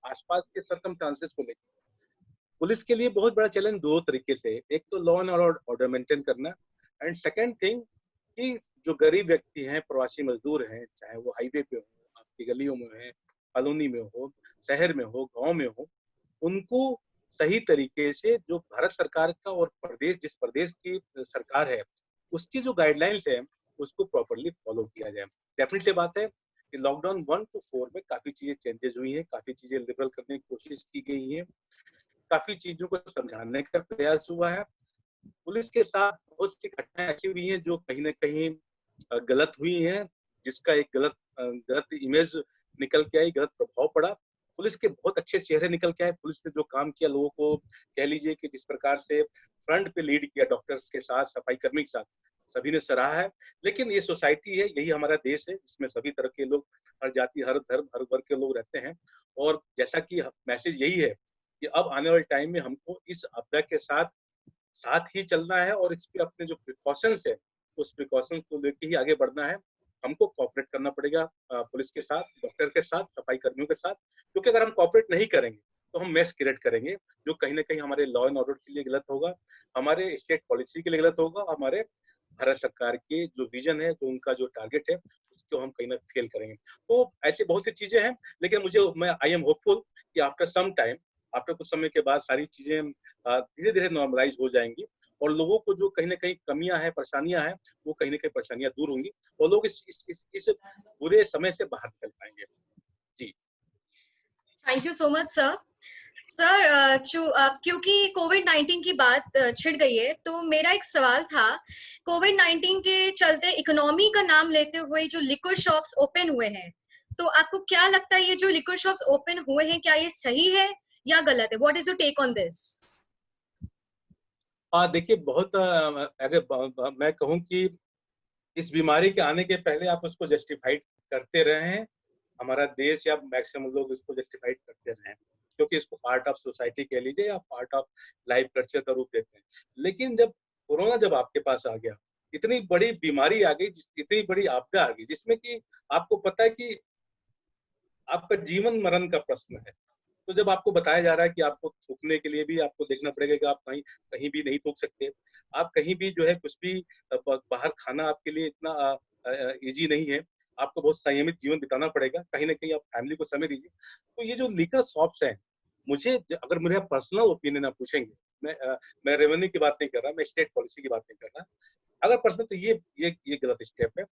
आसपास के सर्कमस्टांसेस को लेकर पुलिस के लिए बहुत बड़ा चैलेंज दो तरीके से, एक तो लॉ एंड ऑर्डर मेंटेन करना, एंड सेकंड थिंग कि जो गरीब व्यक्ति हैं, प्रवासी मजदूर हैं, चाहे वो हाईवे पे हो, आपकी गलियों में है, कॉलोनी में हो, शहर में हो, गांव में हो, उनको सही तरीके से जो भारत सरकार का और प्रदेश जिस प्रदेश की सरकार है उसकी जो गाइडलाइंस है उसको प्रॉपरली फॉलो किया जाए। डेफिनेटली बात है कि लॉकडाउन 1 to 4 में काफी चीजें चेंजेस हुई हैं, काफी चीजें लिबरल करने की कोशिश की गई है, काफी चीजों को समझाने का प्रयास हुआ है। पुलिस के साथ बहुत सी घटनाएं ऐसी हुई हैं जो कहीं ना कहीं गलत हुई हैं, जिसका एक गलत इमेज निकल के आई, गलत प्रभाव पड़ा। पुलिस के बहुत अच्छे चेहरे निकल के आए, पुलिस ने जो काम किया, लोगों को कह लीजिए कि जिस प्रकार से फ्रंट पे लीड किया डॉक्टर्स के साथ, सफाई कर्मी के साथ, सभी ने सराहा है। लेकिन ये सोसाइटी है, यही हमारा देश है, इसमें सभी तरह के लोग, हर जाति, हर धर्म, हर वर्ग के लोग रहते हैं। और जैसा कि मैसेज यही है कि अब आने वाले टाइम में हमको इस आपदा के साथ साथ ही चलना है और इस पे अपने जो प्रिकॉशंस है उस प्रिकॉशंस को लेके ही आगे बढ़ना है। हमको कॉपरेट करना पड़ेगा पुलिस के साथ, डॉक्टर के साथ, सफाई कर्मियों के साथ, क्योंकि अगर हम कॉपरेट नहीं करेंगे तो हम मैस क्रिएट करेंगे, जो कहीं ना कहीं हमारे लॉ एंड ऑर्डर के लिए गलत होगा, हमारे स्टेट पॉलिसी के लिए गलत होगा, हमारे भारत सरकार के जो विजन है, जो उनका जो टारगेट है, उसको हम कहीं ना फेल करेंगे। तो ऐसी बहुत सी चीजें हैं, लेकिन मैं आई एम होपफुल कि आफ्टर सम टाइम, आफ्टर कुछ समय के बाद सारी चीजें धीरे धीरे नॉर्मलाइज हो जाएंगी और लोगों को जो कहीं ना कहीं कमियां हैं, परेशानियां हैं, वो कहीं ना कहीं परेशानियां दूर होंगी और लोग इस बुरे समय से बाहर निकल पाएंगे। जी, thank you so much sir. Sir क्योंकि कोविड-19 की बात छिड़ गई है, तो मेरा एक सवाल था। कोविड-19 के चलते इकोनॉमी का नाम लेते हुए जो लिक्वर शॉप्स ओपन हुए हैं, तो आपको क्या लगता है ये जो लिक्वर शॉप्स ओपन हुए हैं, क्या ये सही है या गलत है? What is your take on this? देखिए, बहुत अगर मैं कहूँ कि इस बीमारी के आने के पहले आप उसको जस्टिफाइड करते रहे हैं, हमारा देश या मैक्सिमम लोग इसको जस्टिफाइड करते रहे हैं, क्योंकि इसको पार्ट ऑफ सोसाइटी कह लीजिए या पार्ट ऑफ लाइफ कल्चर का रूप देते हैं। लेकिन जब कोरोना जब आपके पास आ गया, इतनी बड़ी बीमारी आ गई, इतनी बड़ी आपदा आ गई, जिसमें कि आपको पता है कि आपका जीवन मरण का प्रश्न है। तो जब आपको बताया जा रहा है कि आपको थूकने के लिए भी आपको देखना पड़ेगा कि आप कहीं कहीं भी नहीं थूक सकते, आप कहीं भी जो है कुछ भी बाहर खाना आपके लिए इतना इजी नहीं है, आपको बहुत संयमित जीवन बिताना पड़ेगा, कहीं ना कहीं आप फैमिली को समय दीजिए। तो ये जो लिकर शॉप्स हैं, अगर मेरा पर्सनल ओपिनियन आप पूछेंगे, मैं रेवेन्यू की बात नहीं कर रहा, मैं स्टेट पॉलिसी की बात नहीं कर रहा, अगर पर्सनल, तो ये गलत स्टेप है।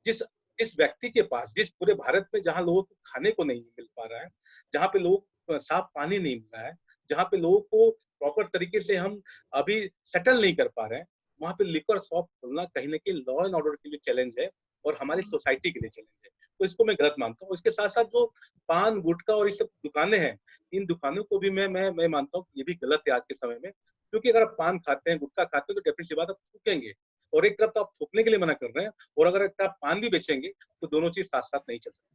जिस इस व्यक्ति के पास, जिस पूरे भारत में जहाँ लोगों को खाने को नहीं मिल पा रहा है, जहाँ पे लोग साफ पानी नहीं मिल रहा है, जहाँ पे लोगों को प्रॉपर तरीके से हम अभी सेटल नहीं कर पा रहे हैं, वहाँ पे लिकर शॉप खोलना कहीं ना कहीं लॉ एंड ऑर्डर के लिए चैलेंज है और हमारी सोसाइटी के लिए चैलेंज है। तो इसको मैं गलत मानता हूँ। इसके साथ साथ जो पान गुटखा और ये सब दुकानें हैं, इन दुकानों को भी मैं मानता हूँ ये भी गलत है आज के समय में, क्योंकि अगर आप पान खाते हैं, गुटखा खाते हैं, तो डेफिनेट सी बात आप थूकेंगे, और एक तरफ तो आप थूकने के लिए मना कर रहे हैं और अगर आप पान भी बेचेंगे तो दोनों चीज साथ साथ नहीं चल सकती।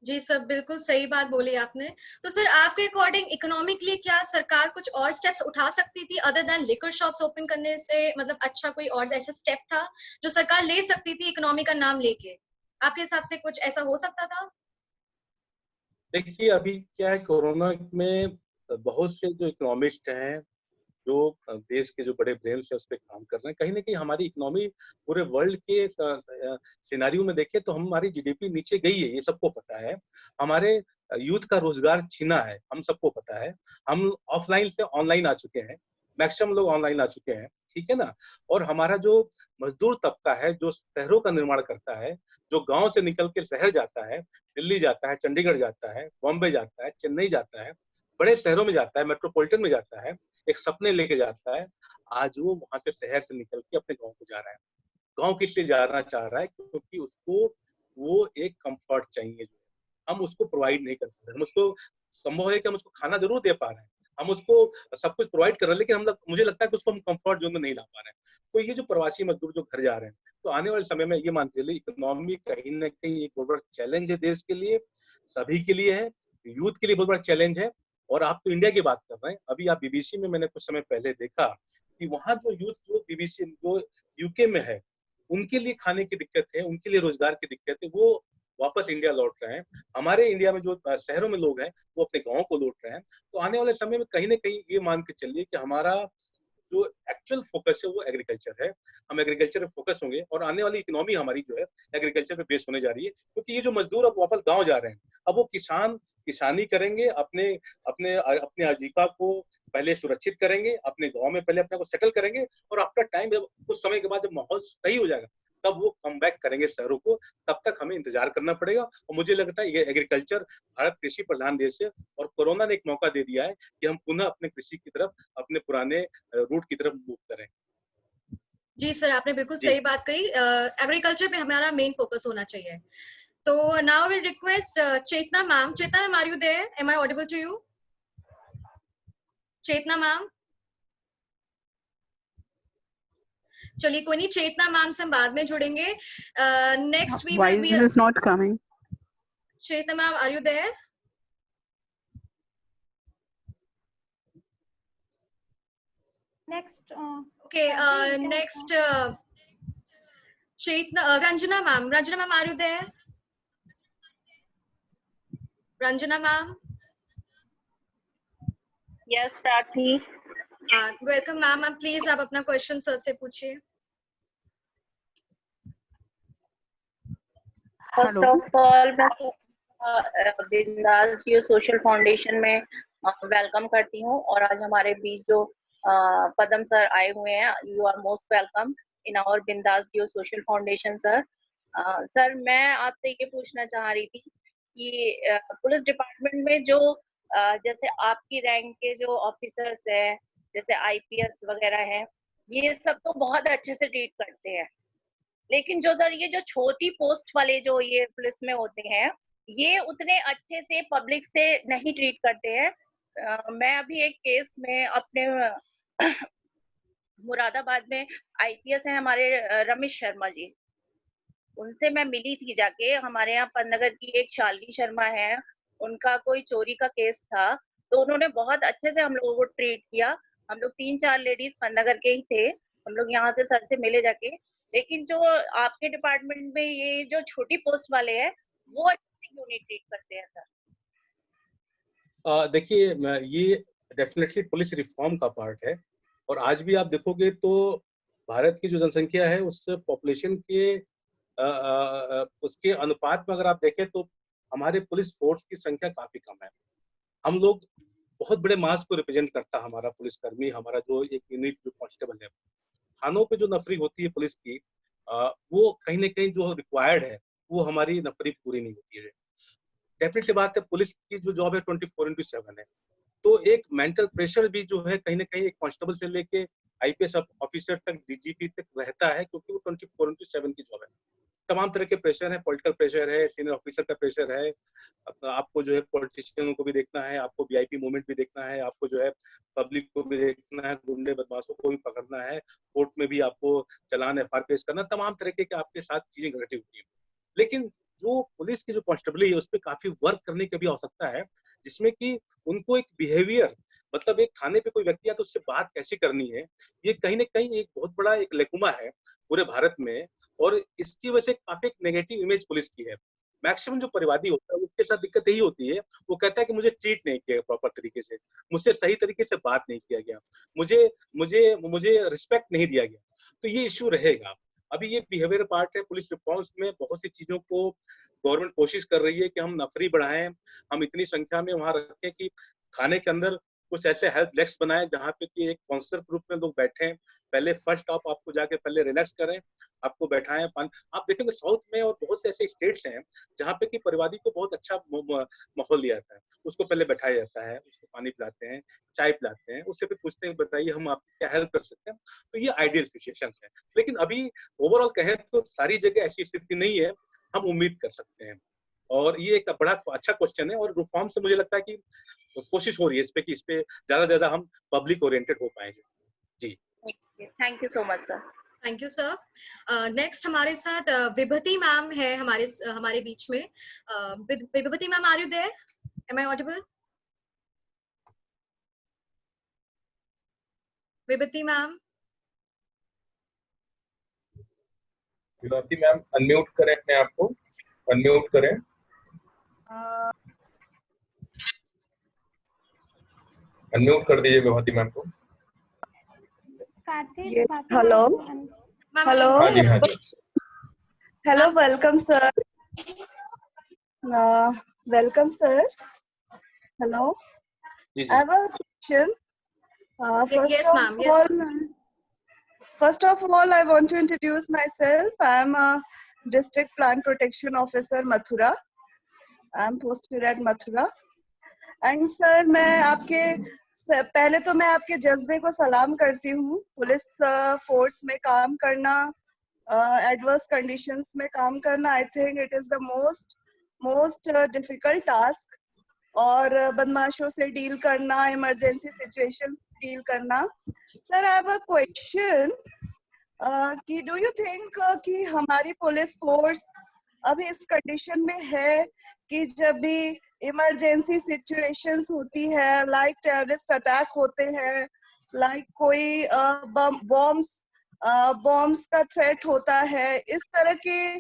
जी सर, बिल्कुल सही बात बोली आपने। तो सर आपके अकॉर्डिंग इकोनॉमी के लिए क्या सरकार कुछ और स्टेप्स उठा सकती थी other than liquor shops open करने से? मतलब अच्छा कोई और ऐसा स्टेप था जो सरकार ले सकती थी इकोनॉमी का नाम लेके? आपके हिसाब से कुछ ऐसा हो सकता था? देखिए, अभी क्या है, कोरोना में बहुत से जो इकोनॉमिस्ट हैं, जो देश के जो बड़े ब्रेन्स है उस पर काम कर रहे हैं, कहीं ना कहीं हमारी इकोनॉमी पूरे वर्ल्ड के सिनेरियो में देखें तो हमारी जीडीपी नीचे गई है, ये सबको पता है। हमारे यूथ का रोजगार छीना है, हम सबको पता है। हम ऑफलाइन से ऑनलाइन आ चुके हैं, मैक्सिमम लोग ऑनलाइन आ चुके हैं, ठीक है ना। और हमारा जो मजदूर तबका है, जो शहरों का निर्माण करता है, जो गांव से निकल के शहर जाता है, दिल्ली जाता है, चंडीगढ़ जाता है, बॉम्बे जाता है, चेन्नई जाता है, बड़े शहरों में जाता है, मेट्रोपॉलिटन में जाता है, एक सपने लेके जाता है, आज वो वहां से शहर से निकल के अपने गांव को जा रहा है। गांव किस लिए जाना चाह रहा है? क्योंकि उसको वो एक कंफर्ट चाहिए, जो हम उसको प्रोवाइड नहीं कर पा रहे। हम उसको, संभव है कि हम उसको खाना जरूर दे पा रहे हैं, हम उसको सब कुछ प्रोवाइड कर रहे हैं, लेकिन हम लोग, मुझे लगता है कि उसको हम कंफर्ट जोन में नहीं ला पा रहे हैं। तो ये जो प्रवासी मजदूर जो घर जा रहे हैं, तो आने वाले समय में ये मान के चलिए, इकोनॉमी कहीं ना कहीं एक बहुत बड़ा चैलेंज है देश के लिए, सभी के लिए है, यूथ के लिए बहुत बड़ा चैलेंज है। और आप तो इंडिया की बात कर रहे हैं, अभी आप बीबीसी में मैंने कुछ समय पहले देखा कि वहाँ जो यूथ, जो बीबीसी जो यूके में है, उनके लिए खाने की दिक्कत है, उनके लिए रोजगार की दिक्कत है, वो वापस इंडिया लौट रहे हैं, हमारे इंडिया में जो शहरों में लोग हैं वो अपने गाँव को लौट रहे हैं। तो आने वाले समय में कहीं ना कहीं ये मान के चलिए कि हमारा जो एक्चुअल फोकस है वो एग्रीकल्चर है। हम एग्रीकल्चर पे फोकस होंगे और आने वाली इकोनॉमी हमारी जो है एग्रीकल्चर पे बेस होने जा रही है, क्योंकि ये जो मजदूर अब वापस गांव जा रहे हैं, अब वो किसान किसानी करेंगे, अपने अपने अपने आजीविका को पहले सुरक्षित करेंगे, अपने गांव में पहले अपने को सेटल करेंगे, और आफ्टर टाइम जब कुछ समय के बाद जब माहौल सही हो जाएगा तब वो कम बैक करेंगे शहरों को। तब तक हमें इंतजार करना पड़ेगा। और मुझे लगता है ये एग्रीकल्चर, भारत कृषि प्रधान देश है और कोरोना ने एक मौका दे दिया है कि हम पुनः अपने कृषि की तरफ, अपने पुराने रूट की तरफ मूव करें। जी सर, आपने बिल्कुल जी सही बात कही। एग्रीकल्चर पे हमारा मेन फोकस होना चाहिए। तो now will request Chetna ma'am. Chetna ma'am, are you there? Am I audible to you? Chetna ma'am, चलिए कोई नहीं, चेतना मैम से हम बाद में जुड़ेंगे। Next we Why will be is this not coming? Chetna ma'am, are you there? Next, okay, Kathy, you can, next Chetna, Ranjana ma'am. Ranjana ma'am, are you there? Ranjana ma'am, yes प्रार्थी। Welcome ma'am. Ma'am please आप अपना question sir से पूछिए। First Hello. Of all मैं बिंदास Jiyo social foundation में welcome करती हूँ, और आज हमारे बीच जो पदम सर आए हुए हैं, you are most welcome in our Bindaas Jiyo social foundation sir. Sir मैं आपसे ये पूछना चाह रही थी कि पुलिस डिपार्टमेंट में जो जैसे आपकी रैंक के जो ऑफिसर्स हैं, जैसे आईपीएस वगैरह हैं, ये सब तो बहुत अच्छे से ट्रीट करते हैं, लेकिन जो सर ये जो छोटी पोस्ट वाले जो ये पुलिस में होते हैं, ये उतने अच्छे से पब्लिक से नहीं ट्रीट करते हैं। मैं अभी एक केस में अपने मुरादाबाद में आईपीएस है हमारे रमेश शर्मा जी, उनसे मैं मिली थी जाके। हमारे यहाँ पन्नगर की एक शालिनी शर्मा है, उनका कोई चोरी का केस था, तो उन्होंने बहुत अच्छे से हम लोगों को ट्रीट किया। हम लोग 3-4 लेडीज पन्नगर के ही थे, हम लोग यहाँ से सर से मिले जाके। लेकिन जो आपके डिपार्टमेंट में ये जो छोटी पोस्ट वाले हैं, वो अच्छे से क्यों नहीं ट्रीट करते हैं सर? देखिए, ये डेफिनेटली पुलिस रिफॉर्म का पार्ट है, और आज भी आप देखोगे तो भारत की जो जनसंख्या है उस पॉपुलेशन के उसके अनुपात में अगर आप देखें तो हमारे पुलिस फोर्स की संख्या काफी कम है। हम लोग बहुत बड़े मास को रिप्रेजेंट करता है हमारा पुलिसकर्मी, हमारा जो एक यूनिट जो कांस्टेबल है। थानों पे जो नफरी होती है पुलिस की, वो कहीं ना कहीं जो रिक्वायर्ड है वो हमारी नफरी पूरी नहीं होती है। डेफिनेटली बात है, पुलिस की जो जॉब है 24/7 है, तो एक मेंटल प्रेशर भी जो है कहीं ना कहीं एक कांस्टेबल से लेके आईपीएस ऑफिसर तक, डीजीपी तक रहता है, क्योंकि वो 24/7 की जॉब है। तमाम तरह के प्रेशर है, पॉलिटिकल प्रेशर है, सीनियर ऑफिसर का प्रेशर है, आपको जो है पॉलिटिशियनों को भी देखना है, आपको वीआईपी मूवमेंट भी देखना है, आपको जो है पब्लिक को भी देखना है, गुंडे बदमाशों को भी पकड़ना है, कोर्ट में भी आपको चालान एफआईआर पेश करना, तमाम तरह के आपके साथ चीजें घटी होती है। लेकिन जो पुलिस की जो कांस्टेबली है उस पर काफी वर्क करने की भी आवश्यकता है, जिसमें कि उनको एक बिहेवियर, मतलब एक थाने पे कोई व्यक्ति है तो उससे बात कैसे करनी है, ये कहीं ना कहीं एक बहुत बड़ा एक लेकुमा है पूरे भारत में, और इसकी वजह से काफी एक नेगेटिव इमेज पुलिस की है। मैक्सिमम जो परिवादी होता है उसके साथ दिक्कत यही होती है, वो कहता है कि मुझे ट्रीट नहीं किया प्रॉपर तरीके से, मुझसे सही तरीके से बात नहीं किया गया, मुझे मुझे मुझे रिस्पेक्ट नहीं दिया गया, तो ये इश्यू रहेगा। अभी ये बिहेवियर पार्ट है पुलिस रिस्पॉन्स में। बहुत सी चीजों को गवर्नमेंट कोशिश कर रही है कि हम नफरी बढ़ाएं, हम इतनी संख्या में वहां रखें कि थाने के अंदर कुछ ऐसे हेल्प डेस्क बनाए जहाँ पे कि एक काउंसलर ग्रुप में लोग बैठे, पहले फर्स्ट आप आपको जाके पहले रिलैक्स करें, आपको बैठाएं। आप देखेंगे साउथ में और बहुत से ऐसे स्टेट्स हैं जहाँ पे कि परिवादी को बहुत अच्छा माहौल दिया जाता है, उसको पहले बैठाया जाता है, उसको पानी पिलाते हैं, चाय पिलाते हैं, उससे फिर पूछते हैं बताइए हम आपकी क्या हेल्प कर सकते हैं। तो ये आइडियल सिचुएशन है, लेकिन अभी ओवरऑल कहें तो सारी जगह ऐसी स्थिति नहीं है, हम उम्मीद कर सकते हैं। और ये एक बड़ा अच्छा क्वेश्चन है, और रिफॉर्म से मुझे लगता है कि कोशिश हो रही है इस पे कि इस पे ज्यादा से ज्यादा हम पब्लिक ओरिएंटेड हो पाएंगे। जी, thank you so much sir. Thank you sir. Next हमारे साथ विभूति मैम है हमारे बीच में। Vibhuti ma'am, are you there? Am I audible? Vibhuti ma'am, Vibhuti ma'am unmute करें अपने आप को अनम्यूट करें। अनम्यूट कर दीजिए विभूति मैम को। हेलो हेलो हाँ जी हाँ जी। Hello, welcome sir. Welcome sir. Hello, जी I have a question. Yes, ma'am. Yes. First of all, I want to introduce myself. I am a District Plant Protection Officer, Mathura. I am posted at Mathura. And sir, पहले तो मैं आपके जज्बे को सलाम करती हूँ। पुलिस फोर्स में काम करना, एडवर्स कंडीशंस में काम करना, I think it is the most difficult task. और बदमाशों से डील करना, इमरजेंसी सिचुएशन डील करना। Sir, I have a question कि डू यू थिंक कि हमारी पुलिस फोर्स अभी इस कंडीशन में है कि जब भी इमरजेंसी सिचुएशंस होती है, लाइक टेररिस्ट अटैक होते हैं, लाइक कोई बॉम्ब्स का थ्रेट होता है, इस तरह के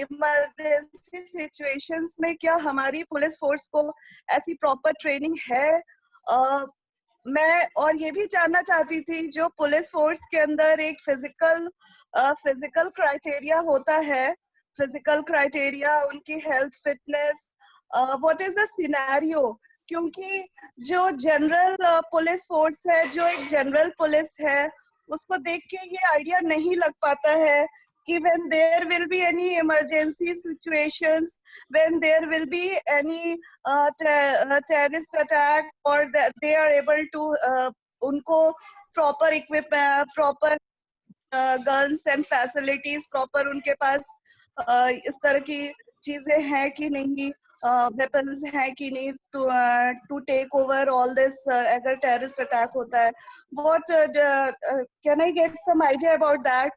इमरजेंसी सिचुएशंस में क्या हमारी पुलिस फोर्स को ऐसी प्रॉपर ट्रेनिंग है? मैं और ये भी जानना चाहती थी, जो पुलिस फोर्स के अंदर एक फिजिकल क्राइटेरिया होता है, फिजिकल क्राइटेरिया, उनकी health, fitness, what is the scenario? क्योंकि जो जनरल पुलिस फोर्स है, जो एक जनरल पुलिस है, उसको देख के ये आइडिया नहीं लग पाता है कि when there will be any emergency situations, when there will be any terrorist attack, or that they are able to उनको proper equipment, proper guns and facilities, proper उनके पास इस तरह की चीजें हैं कि नहीं, वेपन्स हैं कि नहीं, to take over all this अगर टेररिस्ट अटैक होता है। What can I get some idea about that?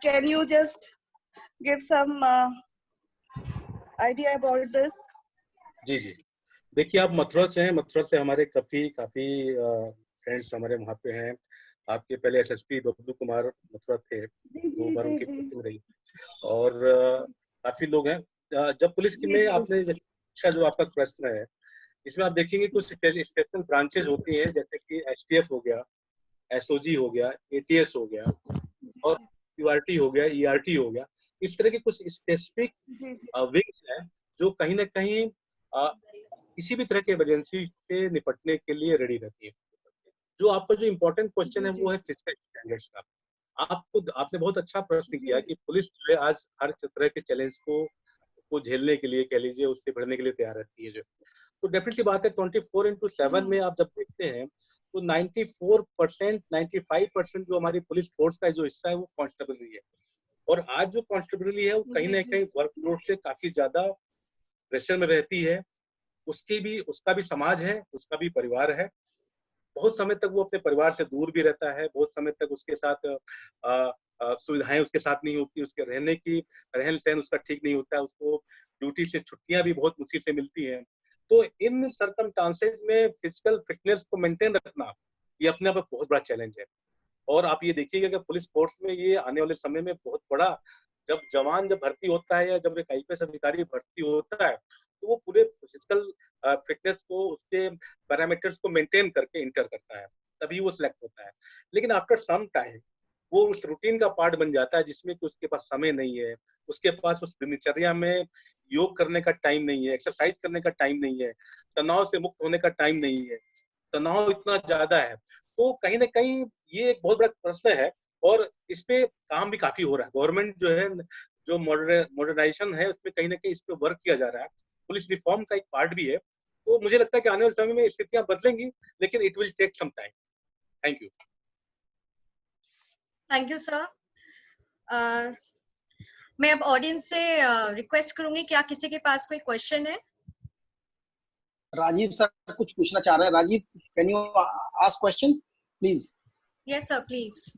Can you just give some idea about this? जी जी, देखिए आप मथुरा से हैं। मथुरा से हमारे काफी फ्रेंड्स हमारे वहाँ पे हैं। आपके पहले एसएसपी बबलू कुमार मथुरा थे, 2 बार उनकी पोस्टिंग रही, और काफी लोग हैं। जब पुलिस की में आपने जो आपका प्रश्न है, इसमें आप देखेंगे कुछ स्पेशल ब्रांचेस होती हैं, जैसे कि एसटीएफ हो गया, एसओजी हो गया, एटीएस हो गया, और क्यूआरटी हो गया, ईआरटी हो गया। इस तरह के कुछ स्पेसिफिक विंग्स हैं जो कहीं ना कहीं किसी भी तरह के इमरजेंसी से निपटने के लिए रेडी रहती है। जो आपका जो इम्पोर्टेंट क्वेश्चन है वो है फिजिकल स्टैंडर्ड्स का। आपने बहुत अच्छा प्रश्न किया कि पुलिस जो है आज हर तरह के चैलेंज को झेलने के लिए, कह लीजिए, उससे बढ़ने के लिए तैयार रहती है। जो तो डेफिनेटली बात है, 24/7 में आप जब देखते हैं तो 94%, 95% जो हमारी पुलिस फोर्स का जो हिस्सा है वो कांस्टेबलरी है। और आज जो कांस्टेबलरी है वो कहीं ना कहीं वर्कलोड से काफी ज्यादा प्रेशर में रहती है। उसका भी समाज है, उसका भी परिवार है। बहुत समय तक वो अपने परिवार से दूर भी रहता है, बहुत समय तक उसके साथ सुविधाएं उसके साथ नहीं होती, उसके रहन सहन उसका ठीक नहीं होता है, उसको ड्यूटी से छुट्टियां भी बहुत मुश्किल से मिलती हैं। तो इन सर्कमस्टांसेस में फिजिकल फिटनेस को मेंटेन रखना ये अपने आप में बहुत बड़ा चैलेंज है। और आप ये देखिएगा कि पुलिस फोर्स में ये आने वाले समय में बहुत बड़ा, जब जवान भर्ती होता है या जब एक आईपीएस अधिकारी भर्ती होता है, तो वो पूरे फिजिकल फिटनेस को, उसके पैरामीटर्स को मेंटेन करके इंटर करता है, तभी वो सिलेक्ट होता है। लेकिन आफ्टर सम टाइम वो उस रूटीन का पार्ट बन जाता है, जिसमें कि उसके पास समय नहीं है, उसके पास उस दिनचर्या में योग करने का टाइम नहीं है, एक्सरसाइज करने का टाइम नहीं है, तनाव से मुक्त होने का टाइम नहीं है, तनाव इतना ज्यादा है। तो कहीं ना कहीं ये एक बहुत बड़ा प्रश्न है और इस पे काम भी काफी हो रहा है। गवर्नमेंट जो है, जो मॉडर्नाइजेशन है, उसमें कहीं ना कहीं इस पे वर्क किया जा रहा है। पुलिस रिफॉर्म का एक पार्ट भी है। तो मुझे लगता है कि आने वाले समय में स्थितियां बदलेंगी, लेकिन it will take some time. Thank you. Thank you sir. मैं अब ऑडियंस से रिक्वेस्ट करूंगी, क्या किसी के पास कोई क्वेश्चन है? राजीव सर कुछ पूछना चाह रहे हैं। Rajiv, can you ask question please? Yes sir, please.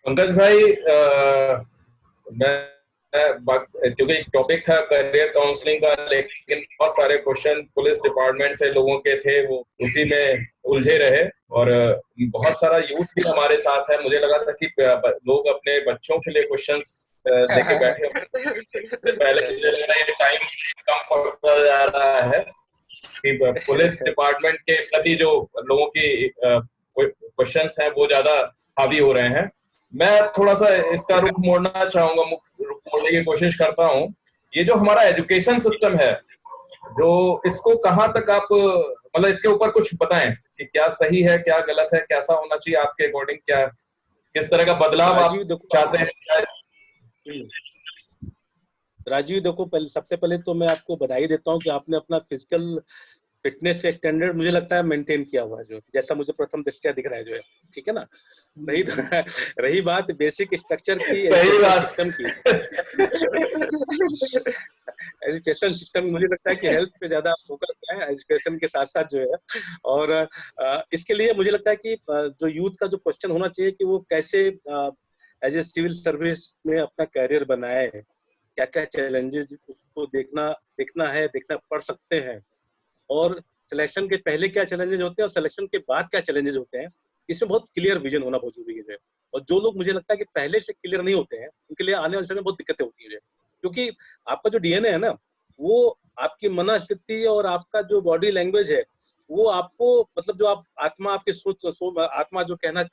Pankaj भाई, क्योंकि एक टॉपिक था करियर काउंसलिंग का, लेकिन बहुत सारे क्वेश्चन पुलिस डिपार्टमेंट से लोगों के थे, वो उसी में उलझे रहे। और बहुत सारा यूथ भी हमारे साथ है। मुझे लगा था कि लोग अपने बच्चों के लिए क्वेश्चंस लेके बैठे पहले मुझे लग रहा है ये टाइम कम पड़ता जा रहा है कि पुलिस डिपार्टमेंट के प्रति जो लोगों की क्वेश्चंस हैं वो ज्यादा हावी हो रहे हैं। मैं थोड़ा सा इसका रुख मोड़ना चाहूंगा, रुख मोड़ने की कोशिश करता हूँ। ये जो हमारा एजुकेशन सिस्टम है, जो इसको कहाँ तक आप मतलब इसके ऊपर कुछ बताएं कि क्या सही है, क्या गलत है, कैसा होना चाहिए आपके अकॉर्डिंग, क्या किस तरह का बदलाव आप चाहते हैं? राजीव देखो, पहले सबसे पहले तो मैं आपको बधाई देता हूँ कि आपने अपना फिजिकल फिटनेस का स्टैंडर्ड मुझे लगता है मेंटेन किया हुआ है, जो जैसा मुझे प्रथम दृष्टया दिख रहा है जो है, ठीक है ना। रही बात बेसिक स्ट्रक्चर की, सिस्टम की, एजुकेशन सिस्टम मुझे लगता है कि हेल्थ पे ज्यादा फोकस है एजुकेशन के साथ साथ जो है। और इसके लिए मुझे लगता है कि जो यूथ का जो क्वेश्चन होना चाहिए कि वो कैसे एज ए सिविल सर्विस में अपना कैरियर बनाए, क्या क्या चैलेंजेस उसको देखना पड़ सकते हैं, और सिलेक्शन के पहले क्या चैलेंजेस होते हैं और सिलेक्शन के बाद क्या चैलेंजेस होते हैं, इसमें बहुत क्लियर विजन होना बहुत जरूरी है। और जो लोग मुझे लगता है कि पहले से क्लियर नहीं होते हैं, उनके लिए आने वाले समय में बहुत दिक्कतें होती है, क्योंकि आपका जो डीएनए है ना, वो आपकी मनस्थिति और आपका जो बॉडी लैंग्वेज है, वो आपको मतलब जो आप आत्मा आपके आत्मा जो करना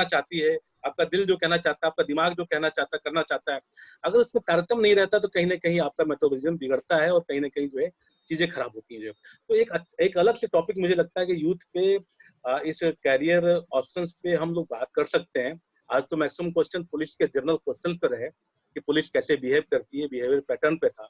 चाहती है, आपका दिल जो कहना चाहता है, आपका दिमाग जो कहना चाहता करना चाहता है, अगर उसमें तारतम्य नहीं रहता तो कहीं ना कहीं आपका मेटाबॉलिज्म बिगड़ता है और कहीं ना कहीं जो है चीजें खराब होती हैं जो। तो एक अलग से टॉपिक मुझे लगता है कि यूथ पे इस कैरियर ऑप्शंस पे हम लोग बात कर सकते हैं। आज तो मैक्सिमम क्वेश्चन पुलिस के जनरल क्वेश्चन पर है कि पुलिस कैसे बिहेव करती है, बिहेवियर पैटर्न पे था,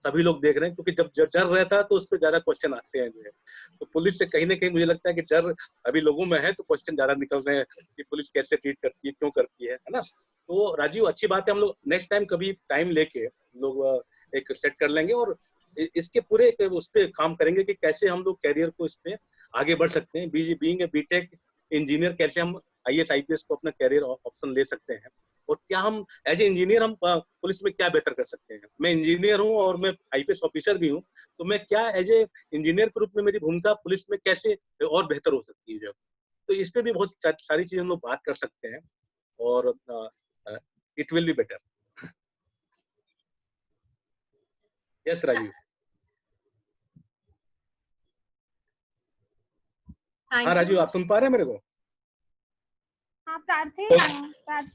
सभी लोग देख रहे हैं, क्योंकि जब डर रहता है तो उस पर ज्यादा क्वेश्चन आते हैं जो है। तो पुलिस से कहीं ना कहीं मुझे लगता है कि डर अभी लोगों में है, तो क्वेश्चन ज्यादा निकल रहे हैं कि पुलिस कैसे ट्रीट करती है, क्यों करती है ना। तो राजीव अच्छी बात है, हम लोग नेक्स्ट टाइम कभी टाइम लेके लोग एक सेट कर लेंगे और इसके पूरे उस पर काम करेंगे कि कैसे हम लोग कैरियर को इस पे आगे बढ़ सकते हैं। बीइंग ए बीटेक इंजीनियर कैसे हम आईएएस आईपीएस को अपना कैरियर ऑप्शन ले सकते हैं, और क्या हम एज ए इंजीनियर हम पुलिस में क्या बेहतर कर सकते हैं। मैं इंजीनियर हूं और मैं आईपीएस ऑफिसर भी हूं, तो मैं क्या एज ए इंजीनियर के रूप में मेरी भूमिका पुलिस में कैसे और बेहतर हो सकती है। तो इस पे भी बहुत सारी चीजें हम लोग बात कर सकते हैं और it will be better. Yes Rajiv. हाँ राजीव, आप सुन पा रहे हैं मेरे को? हाँ प्रार्थी,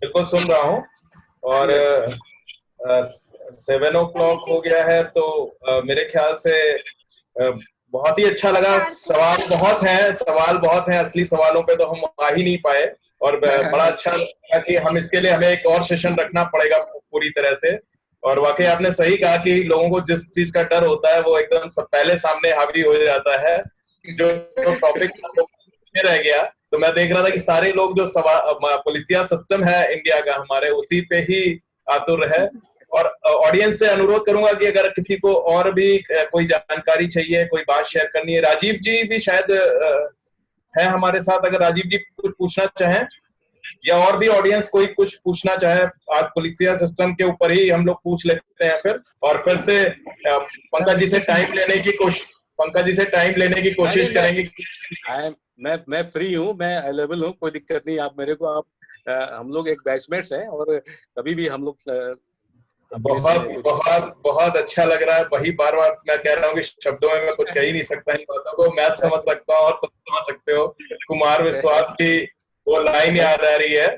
बिल्कुल सुन रहा हूँ। और 7 o'clock हो गया है, तो मेरे ख्याल से बहुत ही अच्छा लगा। सवाल बहुत हैं, असली सवालों पे तो हम आ ही नहीं पाए, और बड़ा अच्छा लगा कि हम इसके लिए हमें एक और सेशन रखना पड़ेगा पूरी तरह से। और वाकई आपने सही कहा कि लोगों को जिस चीज का डर होता है वो एकदम सब पहले सामने हावी हो जाता है। जो टॉपिक रह गया, तो मैं देख रहा था कि सारे लोग जो पुलिसिया सिस्टम है इंडिया का हमारे, उसी पे ही आतुर है। और ऑडियंस से अनुरोध करूंगा कि अगर किसी को और भी कोई जानकारी चाहिए, कोई बात शेयर करनी है, राजीव जी भी शायद है हमारे साथ, अगर राजीव जी कुछ पूछना चाहें, या और भी ऑडियंस कोई कुछ पूछना चाहे, आज पुलिसिया सिस्टम के ऊपर ही हम लोग पूछ लेते हैं फिर। और फिर से पंकज जी से टाइम लेने की कोशिश करेंगे। मैं फ्री हूँ, मैं अवेलेबल हूँ, कोई दिक्कत नहीं। आप मेरे को हम लोग एक बैचमेट्स हैं और कभी भी हम लोग बहुत अच्छा लग रहा है। वही बार बार मैं कह रहा हूँ कि शब्दों में मैं कुछ कह ही नहीं सकता इन बातों को। मैं समझ सकता हूँ और तुम समझ सकते हो। कुमार विश्वास की वो लाइन याद आ रही है।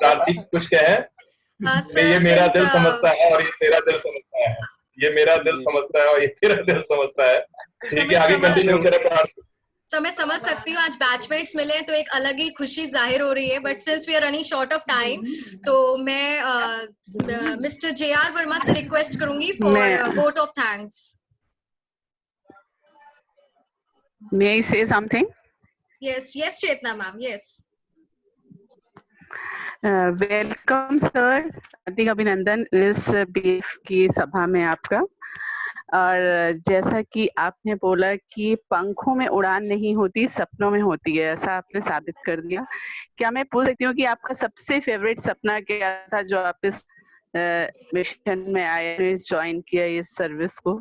कार्तिक कुछ कहे, ये मेरा दिल समझता है और ये तेरा दिल समझता है, ये मेरा दिल समझता है और ये तेरा दिल समझता है। ठीक है, आगे कंटिन्यू करें। मैं समझ सकती हूँ, आज बैचमेट्स मिले तो एक अलग ही खुशी जाहिर हो रही है, but since we are running short of time, तो मैं मिस्टर JR वर्मा से रिक्वेस्ट करूंगी for vote of thanks. May I say something? Yes, Chetna ma'am, yes. Welcome sir, हार्दिक अभिनंदन इस बीफ की सभा में आपका। और जैसा कि आपने बोला कि पंखों में उड़ान नहीं होती, सपनों में होती है, ऐसा आपने साबित कर दिया। क्या मैं पूछ सकती हूँ कि आपका सबसे फेवरेट सपना क्या था जो आप इस मिशन में आए, ज्वाइन किया इस सर्विस को?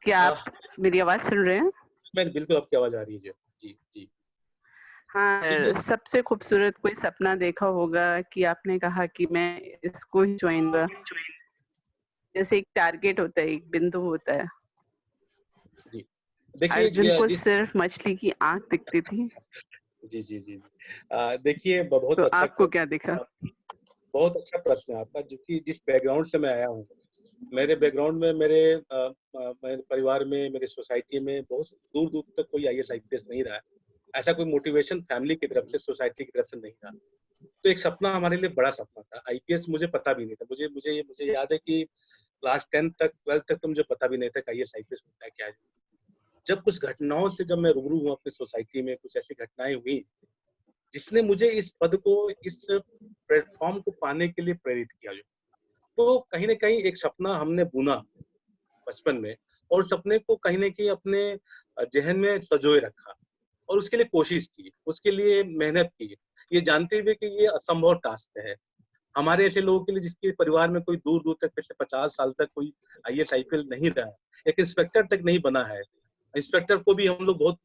क्या आप मेरी आवाज सुन रहे हैं? बिल्कुल आपकी आवाज आ रही है जी जी। हाँ, सबसे खूबसूरत कोई सपना देखा होगा कि आपने कहा कि मैं इसको ही ज्वाइन हुआ, जैसे एक टारगेट होता है, एक बिंदु होता है। जी देखिए अर्जुन को जिस सिर्फ मछली की आंख दिखती थी, जी जी जी देखिए बहुत तो अच्छा आपको क्या दिखा? बहुत अच्छा प्रश्न है आपका, जो कि जिस बैकग्राउंड से मैं आया हूँ, मेरे बैकग्राउंड में मेरे परिवार में, मेरे सोसाइटी में बहुत दूर दूर तक कोई IAS IPS नहीं रहा है। ऐसा कोई मोटिवेशन फैमिली की तरफ से, सोसाइटी की तरफ से नहीं रहा। तो एक सपना हमारे लिए बड़ा सपना था। IPS मुझे पता भी नहीं था। मुझे याद है कि क्लास 10 तक 12 तक तो मुझे पता भी नहीं था कि IAS IPS होता है क्या है। जब कुछ घटनाओं से जब मैं रूबरू हुआ अपनी सोसाइटी में, कुछ ऐसी घटनाएं हुई जिसने मुझे इस पद को, इस प्लेटफॉर्म को पाने के लिए प्रेरित किया। तो कहीं न कहीं एक सपना हमने बुना बचपन में, और सपने को कहीं न कहीं अपने ज़हन में सँजोए रखा और उसके लिए कोशिश की, उसके लिए मेहनत की, ये जानते हुए कि ये असंभव टास्क है। हमारे ऐसे लोगों के लिए जिसके परिवार में कोई दूर-दूर तक, पिछले 50 साल तक कोई IAS IPS नहीं रहा है, एक इंस्पेक्टर तक नहीं बना है। इंस्पेक्टर को भी हम लोग बहुत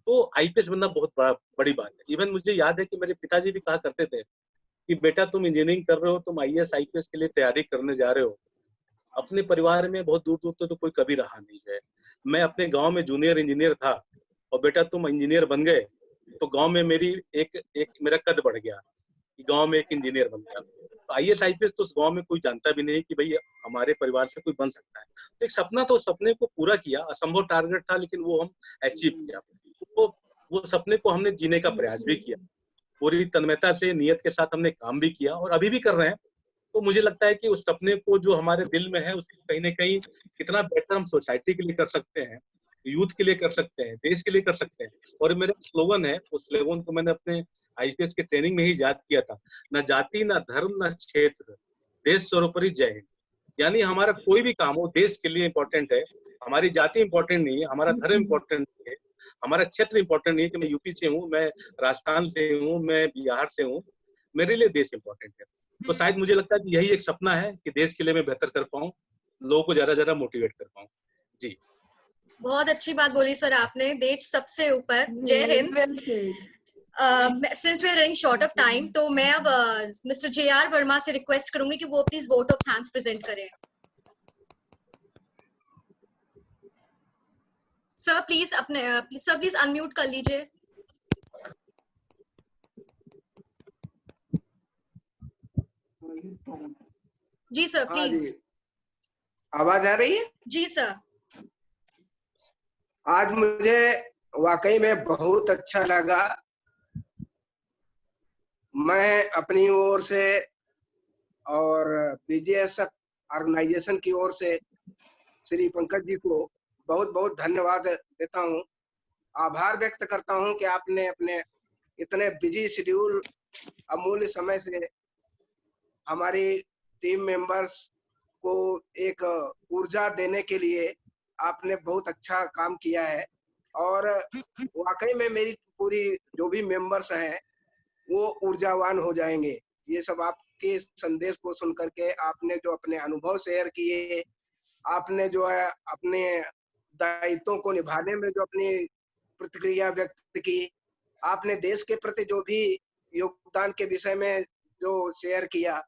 तो IPS बनना बहुत बड़ी बात है। इवन मुझे याद है कि मेरे पिताजी भी कहा करते थे कि बेटा तुम इंजीनियरिंग कर रहे हो, तुम IAS IPS के लिए तैयारी करने जा रहे हो। अपने परिवार में बहुत दूर-दूर तक तो कोई कभी रहा नहीं है। मैं अपने गाँव में जूनियर इंजीनियर था और बेटा तुम इंजीनियर बन गए, तो गाँव में मेरी एक एक मेरा कद बढ़ गया कि गाँव में एक इंजीनियर बन गया। तो IAS IPS तो उस गाँव में कोई जानता भी नहीं कि भई हमारे परिवार से कोई बन सकता है। तो एक सपना, तो सपने को पूरा किया, असंभव टारगेट था लेकिन वो हम अचीव किया। तो वो सपने को हमने जीने का प्रयास भी किया। पूरी तन्मयता से, नियत के साथ हमने काम भी किया और अभी भी कर रहे हैं। तो मुझे लगता है कि उस सपने को जो हमारे दिल में है, उसको कहीं न कहीं कितना बेहतर हम सोसाइटी के लिए कर सकते हैं, यूथ के लिए कर सकते हैं, देश के लिए कर सकते हैं। और मेरा स्लोगन है, उस स्लोगन को मैंने अपने IPS के ट्रेनिंग में ही याद किया था, ना जाति, ना धर्म, ना क्षेत्र, देश सर्वोपरि जय हिंद। यानी हमारा कोई भी काम हो देश के लिए इम्पोर्टेंट है। हमारी जाति इम्पोर्टेंट नहीं है, हमारा धर्म इम्पोर्टेंट नहीं है, हमारा क्षेत्र इम्पोर्टेंट नहीं है कि मैं यूपी से हूँ, मैं राजस्थान से हूँ, मैं बिहार से हूँ। मेरे लिए देश इम्पोर्टेंट है। तो शायद मुझे लगता है कि यही एक सपना है कि देश के लिए मैं बेहतर कर पाऊँ, लोगों को ज़्यादा मोटिवेट कर पाऊँ। जी। बहुत अच्छी बात बोली सर आपने, देश सबसे ऊपर, जय Hind. Since we are running short of time, तो मैं अब मिस्टर JR वर्मा से रिक्वेस्ट करूंगी कि वो please vote of thanks present करें। सर प्लीज अपने सर प्लीज अनम्यूट कर लीजिए। जी सर प्लीज। आवाज आ रही है? जी सर। आज मुझे वाकई में बहुत अच्छा लगा। मैं अपनी ओर से और BGSF ऑर्गेनाइजेशन की ओर से श्री पंकज जी को बहुत बहुत धन्यवाद देता हूं, आभार व्यक्त करता हूं कि आपने अपने इतने बिजी शेड्यूल, अमूल्य समय से हमारी टीम मेंबर्स को एक ऊर्जा देने के लिए आपने बहुत अच्छा काम किया है। और वाकई में मेरी पूरी जो भी मेंबर्स हैं वो ऊर्जावान हो जाएंगे। ये सब आपके संदेश को सुन करके, आपने जो अपने अनुभव शेयर किए, आपने जो है अपने दायित्वों को निभाने में जो अपनी प्रतिक्रिया व्यक्त की, आपने देश के प्रति जो भी योगदान के विषय में जो शेयर किया,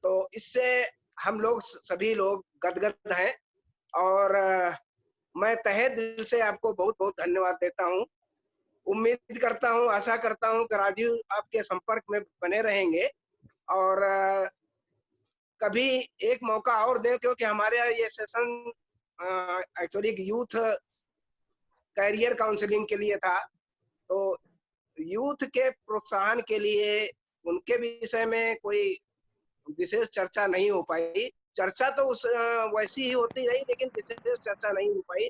तो इससे हम लोग सभी लोग गदगद हैं। और मैं तहे दिल से आपको बहुत बहुत धन्यवाद देता हूं। उम्मीद करता हूं, आशा करता हूं कि राजीव आपके संपर्क में बने रहेंगे और कभी एक मौका और दें, क्योंकि हमारे यहाँ ये session actually youth career counselling के लिए था। तो यूथ के प्रोत्साहन के लिए उनके विषय में कोई विशेष चर्चा नहीं हो पाई। चर्चा तो उस वैसी ही होती रही, लेकिन विशेष चर्चा नहीं हो पाई।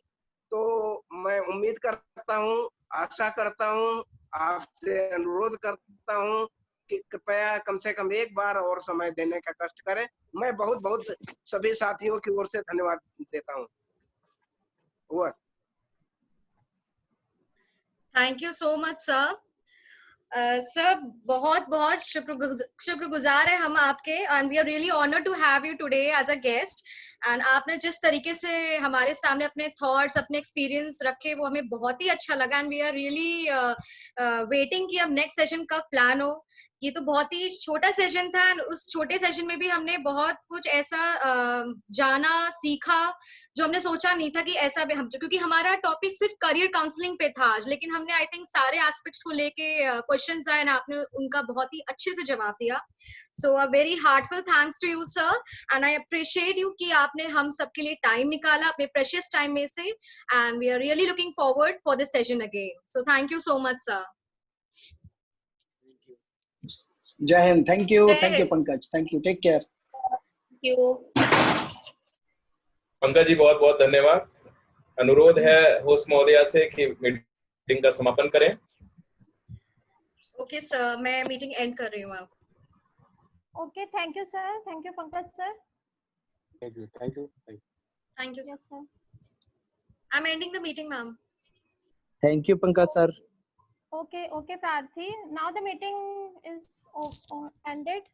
तो मैं उम्मीद करता हूँ, आशा करता हूँ, आपसे अनुरोध करता हूँ कि कृपया कम से कम एक बार और समय देने का कष्ट करें। मैं बहुत बहुत सभी साथियों की ओर से धन्यवाद देता हूँ। Thank you so much sir. Sir बहुत बहुत शुक्रगुजार है हम आपके, and we are really honoured to have you today as a guest. And आपने जिस तरीके से हमारे सामने अपने थॉट्स, अपने एक्सपीरियंस रखे, वो हमें बहुत ही अच्छा लगा and we are really waiting कि अब नेक्स्ट सेशन कब प्लान हो। ये तो बहुत ही छोटा सेशन था एंड उस छोटे सेशन में भी हमने बहुत कुछ ऐसा जाना, सीखा जो हमने सोचा नहीं था कि ऐसा भी हम, क्योंकि हमारा टॉपिक सिर्फ करियर काउंसलिंग पे था आज, लेकिन हमने आई थिंक सारे एस्पेक्ट्स को लेके क्वेश्चंस आए ना, आपने उनका बहुत ही अच्छे से जवाब दिया। So a very heartful thanks to you sir and I appreciate you कि आपने हम सबके लिए टाइम निकाला अपने प्रेशियस टाइम में से, and we are really looking forward for this session again. So thank you so much sir. जय हिंद। थैंक यू जय हिंद। Pankaj. Thank you, take care. Thank you Pankaj ji, बहुत बहुत धन्यवाद। अनुरोध है होस्ट महोदया से कि मीटिंग का समापन करें। ओके सर, मैं मीटिंग एंड कर रही हूँ अब। Okay, thank you, sir. Thank you, Pankaj, sir. Thank you. Thank you. Thank you. Thank you, sir. Yes, sir. I'm ending the meeting, ma'am. Thank you, Pankaj sir. Okay, Prarthi. Now the meeting is ended.